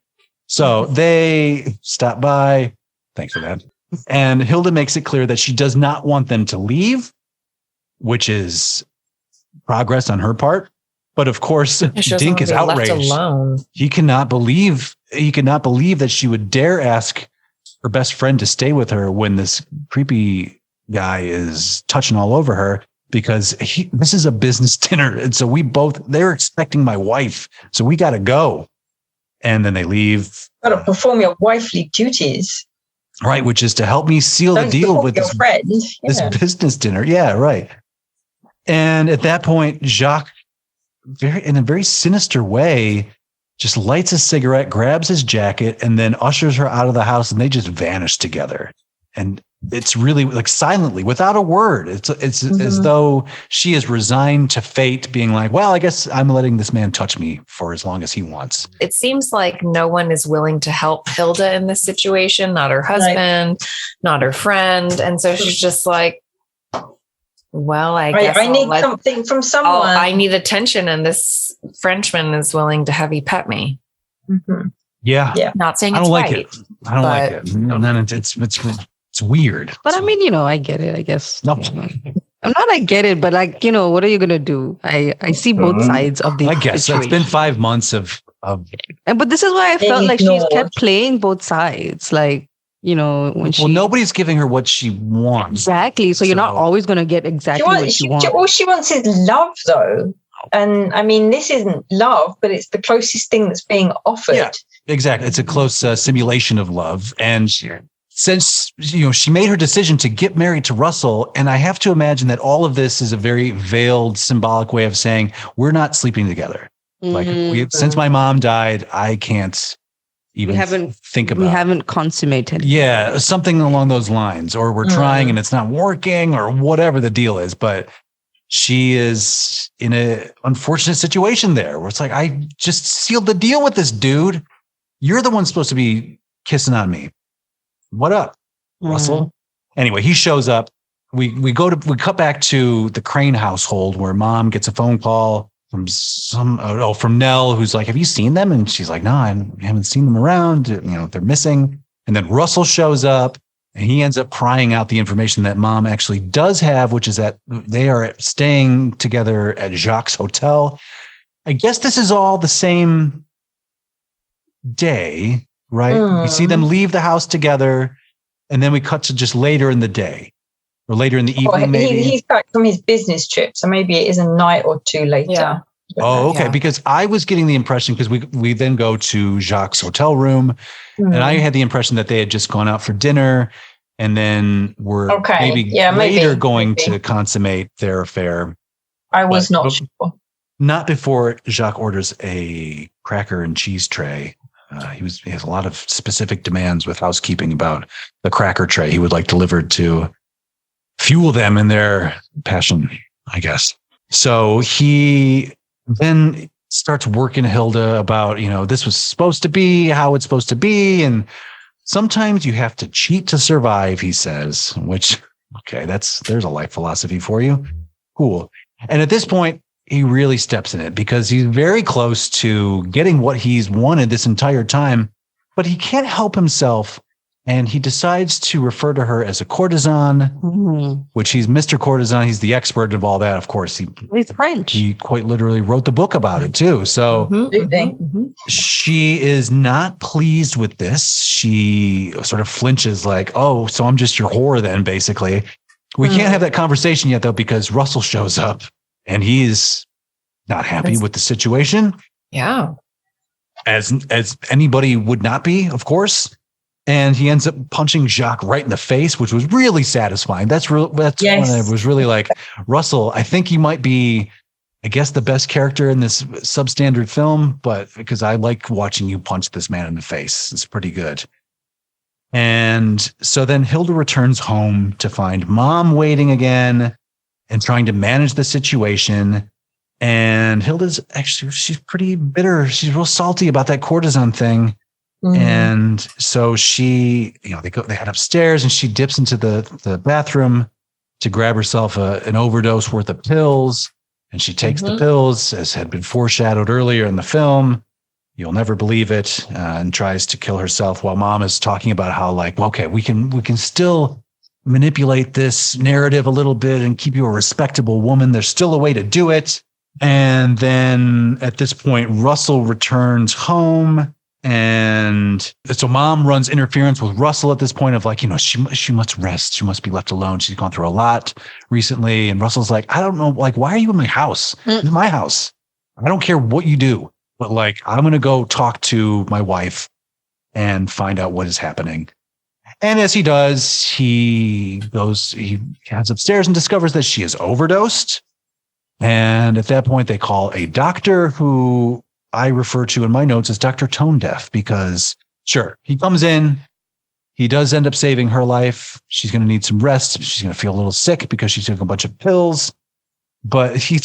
So they stop by. Thanks for that. And Hilda makes it clear that she does not want them to leave, which is progress on her part. But of course, Dink is outraged. He cannot believe that she would dare ask her best friend to stay with her when this creepy guy is touching all over her, because this is a business dinner. And so they're expecting my wife. So we got to go. And then they leave. Got to perform your wifely duties. Right. Which is to help me seal the deal with this business dinner. Yeah. Right. And at that point, Jacques, in a very sinister way, just lights a cigarette, grabs his jacket, and then ushers her out of the house, and they just vanish together. And it's really like silently, without a word. It's as though she is resigned to fate, being like, well, I guess I'm letting this man touch me for as long as he wants. It seems like no one is willing to help Hilda in this situation, not her husband, not her friend. And so she's just like, well, I guess I need something from someone. I need attention, and this Frenchman is willing to heavy pet me. Mm-hmm. Yeah. Not saying I it's don't like right. it. I don't like it. And then it's weird. But I mean, I get it, I guess. No. I'm not, I get it, but like, what are you going to do? I see both sides of the I guess situation. it's been 5 months of. But this is why I felt like she's kept playing both sides. Like, when she. Well, nobody's giving her what she wants. Exactly. So you're not always going to get exactly what she wants. All she wants is love, though. And I mean, this isn't love, but it's the closest thing that's being offered. Yeah, exactly. It's a close simulation of love. And since, she made her decision to get married to Russell, and I have to imagine that all of this is a very veiled, symbolic way of saying we're not sleeping together. Like since my mom died, I can't even think about it. We haven't consummated. Yeah, something along those lines, or we're trying and it's not working, or whatever the deal is. But she is in an unfortunate situation there where it's like, I just sealed the deal with this dude. You're the one supposed to be kissing on me. What up, Russell? Anyway, he shows up. We cut back to the Crane household where mom gets a phone call from Nell, who's like, have you seen them? And she's like, no, I haven't seen them around. They're missing. And then Russell shows up and he ends up prying out the information that mom actually does have, which is that they are staying together at Jacques' hotel. I guess this is all the same day, right? We see them leave the house together, and then we cut to just later in the day or later in the evening. Maybe he's back from his business trip, so maybe it is a night or two later. Yeah. Oh, okay. Yeah. Because I was getting the impression, because we then go to Jacques' hotel room, and I had the impression that they had just gone out for dinner, and then were later going to consummate their affair. I was not sure. Not before Jacques orders a cracker and cheese tray. He has a lot of specific demands with housekeeping about the cracker tray he would like delivered to fuel them in their passion, I guess. So he then starts working Hilda about, this was supposed to be how it's supposed to be. And sometimes you have to cheat to survive, he says, which, okay, there's a life philosophy for you. Cool. And at this point, he really steps in it because he's very close to getting what he's wanted this entire time, but he can't help himself. And he decides to refer to her as a courtesan, which he's Mr. Courtesan. He's the expert of all that. Of course, he's French. He quite literally wrote the book about it too. So she is not pleased with this. She sort of flinches like, oh, so I'm just your whore then, basically. We can't have that conversation yet, though, because Russell shows up and he is not happy with the situation. Yeah. As anybody would not be, of course. And he ends up punching Jacques right in the face, which was really satisfying. That's when I was really like, Russell, I think you might be, I guess, the best character in this substandard film, but because I like watching you punch this man in the face. It's pretty good. And so then Hilda returns home to find mom waiting again and trying to manage the situation. And Hilda's actually, she's pretty bitter. She's real salty about that courtesan thing. And so she, they head upstairs and she dips into the bathroom to grab herself an overdose worth of pills. And she takes the pills, as had been foreshadowed earlier in the film. You'll never believe it. And tries to kill herself while mom is talking about how, like, okay, we can still manipulate this narrative a little bit and keep you a respectable woman. There's still a way to do it. And then at this point, Russell returns home. And so mom runs interference with Russell at this point of like, she must rest. She must be left alone. She's gone through a lot recently. And Russell's like, I don't know, like, why are you in my house? It's my house. I don't care what you do, but like, I'm going to go talk to my wife and find out what is happening. And as he does, he heads upstairs and discovers that she is overdosed. And at that point, they call a doctor who I refer to in my notes as Dr. Tone Deaf, because sure, he comes in, he does end up saving her life. She's going to need some rest. She's going to feel a little sick because she took a bunch of pills. But he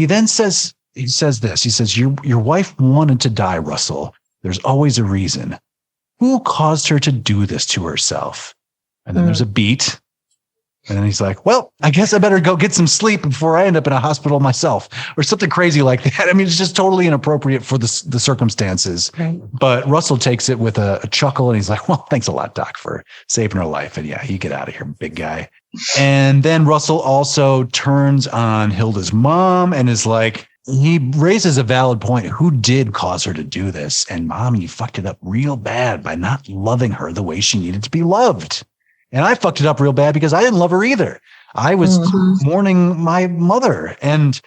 then says this. He says, your wife wanted to die, Russell. There's always a reason. Who caused her to do this to herself? And then there's a beat. And then he's like, well, I guess I better go get some sleep before I end up in a hospital myself or something crazy like that. I mean, it's just totally inappropriate for the circumstances. Right. But Russell takes it with a chuckle and he's like, well, thanks a lot, Doc, for saving her life. And yeah, you get out of here, big guy. And then Russell also turns on Hilda's mom and is like, he raises a valid point. Who did cause her to do this? And Mom, you fucked it up real bad by not loving her the way she needed to be loved. And I fucked it up real bad because I didn't love her either. I was mourning my mother and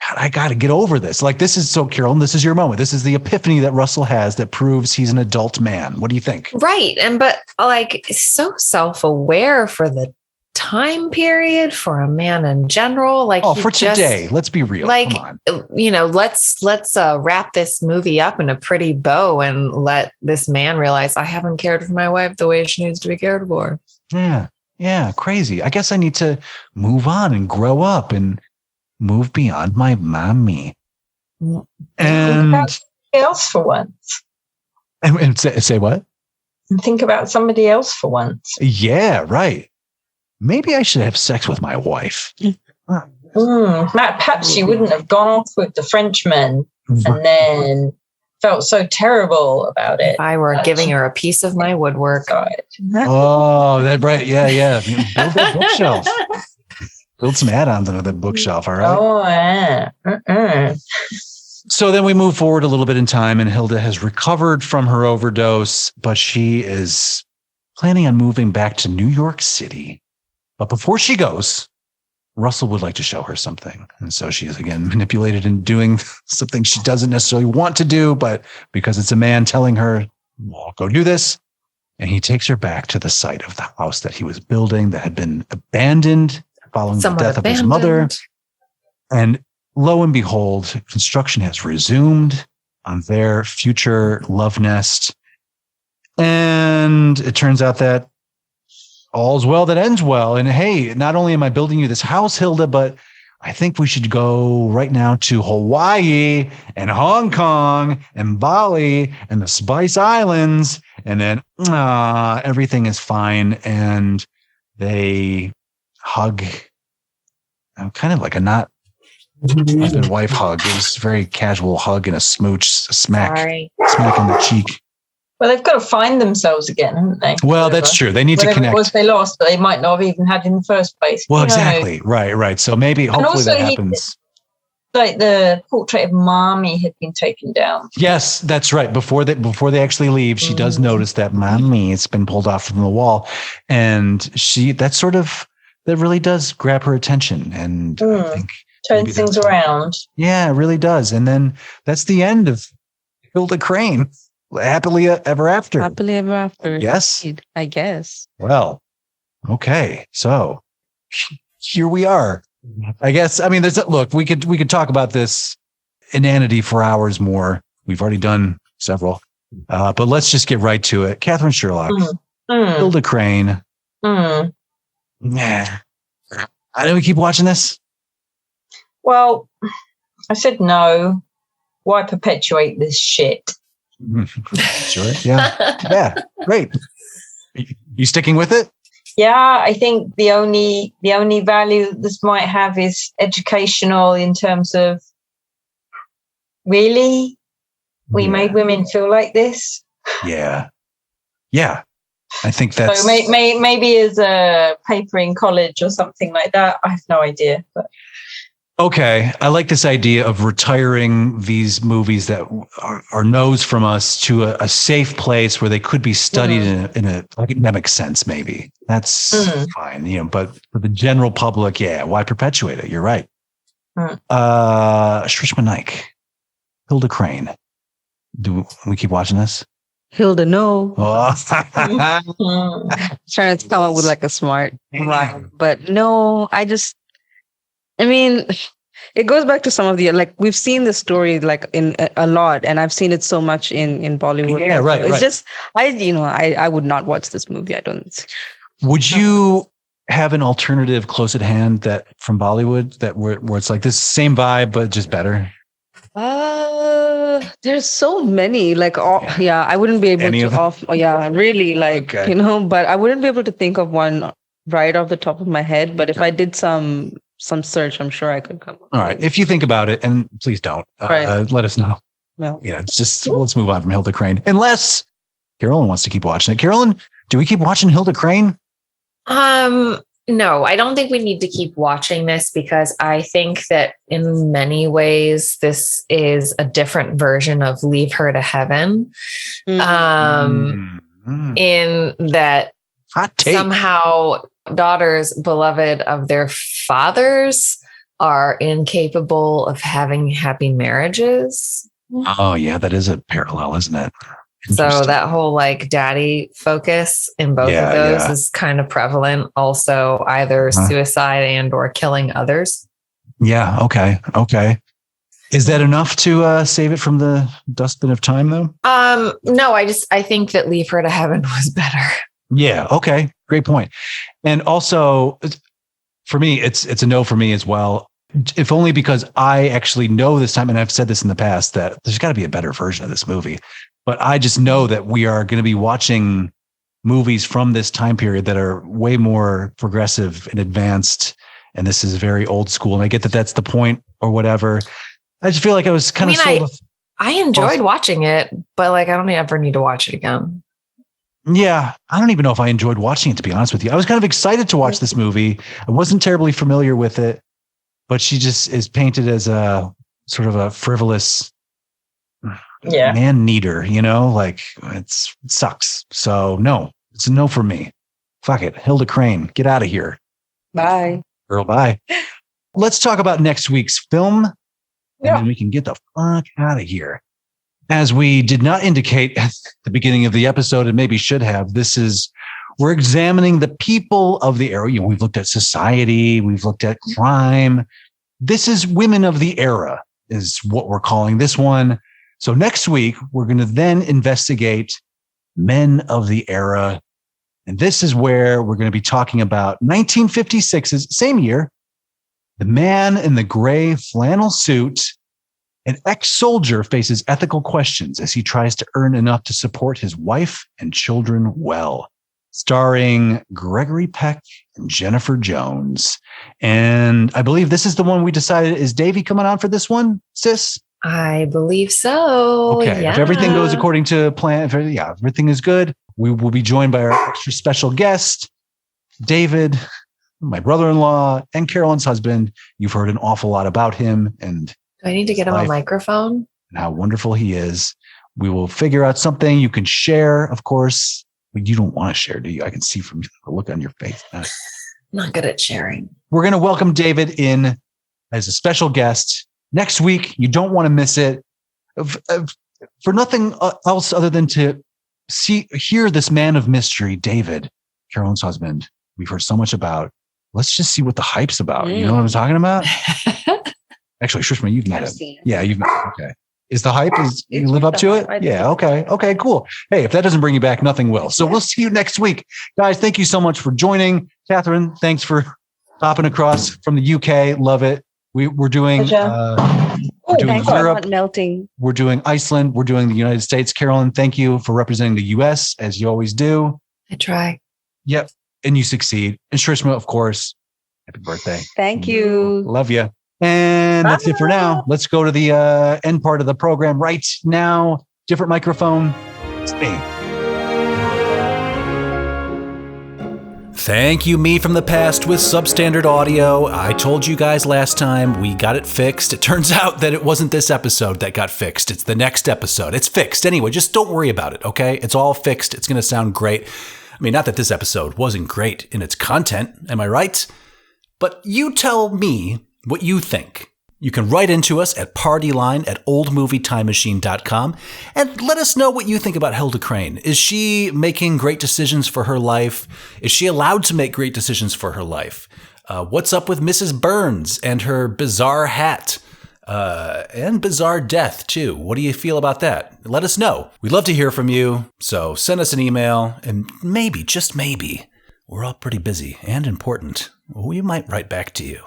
God, I got to get over this. Like, this is so, Carolyn, this is your moment. This is the epiphany that Russell has that proves he's an adult man. What do you think? Right. But like, so self-aware for the time period, for a man in general. Like, for today, let's be real. Like, come on. Let's wrap this movie up in a pretty bow and let this man realize I haven't cared for my wife the way she needs to be cared for. Yeah, crazy. I guess I need to move on and grow up and move beyond my mommy. And somebody else for once. And say what? And think about somebody else for once. Yeah, right. Maybe I should have sex with my wife. Perhaps you wouldn't have gone off with the Frenchman and then felt so terrible about it. If I were giving her a piece of my woodwork. Oh, that right. Yeah. Build that bookshelf. Build some add-ons under that bookshelf, all right? Oh, yeah. So then we move forward a little bit in time, and Hilda has recovered from her overdose, but she is planning on moving back to New York City. But before she goes, Russell would like to show her something. And so she is again manipulated into doing something she doesn't necessarily want to do, but because it's a man telling her, well, go do this. And he takes her back to the site of the house that he was building that had been abandoned following the death of his mother. And lo and behold, construction has resumed on their future love nest. And it turns out that all's well that ends well. And hey, not only am I building you this house, Hilda, but I think we should go right now to Hawaii and Hong Kong and Bali and the Spice Islands. And then everything is fine. And they hug, kind of like a not husband wife hug. It was a very casual hug and a smooch, a smack on the cheek. Well, they've got to find themselves again, haven't they? Well, that's true. They need to connect. It was they lost, but they might not have even had in the first place. Well, exactly. Right. So maybe, hopefully that happens. Like the portrait of Mommy had been taken down. Yes, that's right. Before they actually leave, she does notice that Mommy has been pulled off from the wall. And that really does grab her attention. And I think turns things around. Yeah, it really does. And then that's the end of Hilda Crane. Happily ever after. Happily ever after. Yes. I guess. Well, okay. So here we are. I guess. I mean, look, we could talk about this inanity for hours more. We've already done several, but let's just get right to it. Katherine Sherlock, Hilda Crane. Yeah. I know we keep watching this. Well, I said no. Why perpetuate this shit? Sure. Yeah. Great. You sticking with it? Yeah, I think the only value this might have is educational in terms of really we made women feel like this. Yeah. I think that's so maybe as a paper in college or something like that. I have no idea, but. Okay. I like this idea of retiring these movies that are no's from us to a safe place where they could be studied in an academic sense, maybe. That's fine, but for the general public, why perpetuate it? You're right. Shrishma Naik, Hilda Crane. Do we keep watching this? Hilda, no. Oh. Trying to come up with like a smart line, but no, I mean, it goes back to some of the, like, we've seen the story like in a lot, and I've seen it so much in Bollywood. Yeah, right. It's just, I would not watch this movie. I don't. Would you have an alternative close at hand that from Bollywood that where it's like this same vibe, but just better? There's so many, like, I wouldn't be able really, like, but I wouldn't be able to think of one right off the top of my head, but if I did some search, I'm sure I could come up. All right. If you think about it, and please don't, Right. let us know. No. Yeah, it's just, let's move on from Hilda Crane. Unless Carolyn wants to keep watching it. Carolyn, do we keep watching Hilda Crane? No, I don't think we need to keep watching this because I think that in many ways this is a different version of Leave Her to Heaven. In that Hot take. somehow daughters beloved of their fathers are incapable of having happy marriages. Oh, yeah, that is a parallel, isn't it? So that whole like daddy focus in both of those is kind of prevalent. Also, either suicide and or killing others. Yeah. Okay. Is that enough to save it from the dustbin of time, though? No, I think that Leave Her to Heaven was better. Yeah. Okay. Great point. And also, for me, it's a no for me as well. If only because I actually know this time, and I've said this in the past, that there's got to be a better version of this movie. But I just know that we are going to be watching movies from this time period that are way more progressive and advanced. And this is very old school. And I get that that's the point or whatever. I just feel like I was kind of sold. I enjoyed watching it, but like I don't ever need to watch it again. Yeah, I don't even know if I enjoyed watching it, to be honest with you. I was kind of excited to watch this movie. I wasn't terribly familiar with it, but she just is painted as a sort of a frivolous man neater, like it sucks. So no, it's a no for me. Fuck it. Hilda Crane, get out of here. Bye. Girl, bye. Let's talk about next week's film. And then we can get the fuck out of here. As we did not indicate at the beginning of the episode, and maybe should have, we're examining the people of the era. We've looked at society. We've looked at crime. This is Women of the Era is what we're calling this one. So next week, we're going to then investigate Men of the Era. And this is where we're going to be talking about 1956's same year, The Man in the Gray Flannel Suit. An ex-soldier faces ethical questions as he tries to earn enough to support his wife and children well. Starring Gregory Peck and Jennifer Jones. And I believe this is the one we decided. Is Davey coming on for this one, sis? I believe so. Okay. Yeah. If everything goes according to plan, if everything is good, we will be joined by our extra special guest, David, my brother-in-law, and Carolyn's husband. You've heard an awful lot about him and do I need to get him a microphone? And how wonderful he is. We will figure out something you can share, of course. But you don't want to share, do you? I can see from the look on your face. Not good at sharing. We're going to welcome David in as a special guest next week. You don't want to miss it. For nothing else other than to hear this man of mystery, David, Carolyn's husband, we've heard so much about. Let's just see what the hype's about. You know what I'm talking about? Actually, Shrishma, you've met him. Yeah, you've met him. Okay. Is the hype? You live up to it? Yeah. Okay. Okay, cool. Hey, if that doesn't bring you back, nothing will. So we'll see you next week. Guys, thank you so much for joining. Katherine, thanks for hopping across from the UK. Love it. We're doing, Europe. Melting. We're doing Iceland. We're doing the United States. Carolyn, thank you for representing the US as you always do. I try. Yep. And you succeed. And Shrishma, of course, happy birthday. Thank you. Love you. And that's it for now. Let's go to the end part of the program right now. Different microphone. It's me. Thank you, me from the past with substandard audio. I told you guys last time we got it fixed. It turns out that it wasn't this episode that got fixed. It's the next episode. It's fixed. Anyway, just don't worry about it, okay? It's all fixed. It's going to sound great. I mean, not that this episode wasn't great in its content. Am I right? But you tell me what you think. You can write into us at partyline@oldmovietimemachine.com and let us know what you think about Hilda Crane. Is she making great decisions for her life? Is she allowed to make great decisions for her life? What's up with Mrs. Burns and her bizarre hat? And bizarre death, too. What do you feel about that? Let us know. We'd love to hear from you. So send us an email and maybe, just maybe, we're all pretty busy and important. We might write back to you.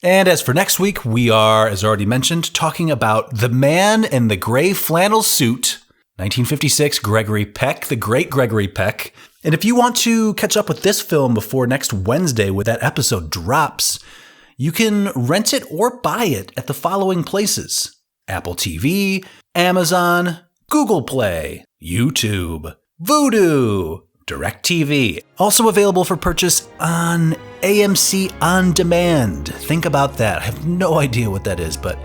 And as for next week, we are, as already mentioned, talking about The Man in the Gray Flannel Suit, 1956, Gregory Peck, the great Gregory Peck. And if you want to catch up with this film before next Wednesday when that episode drops, you can rent it or buy it at the following places: Apple TV, Amazon, Google Play, YouTube, Vudu, DirecTV. Also available for purchase on AMC On Demand. Think about that. I have no idea what that is, but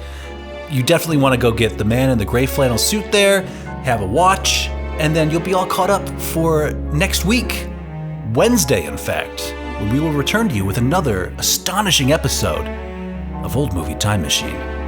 you definitely want to go get the man in the gray flannel suit there, have a watch, and then you'll be all caught up for next week, Wednesday, in fact, when we will return to you with another astonishing episode of Old Movie Time Machine.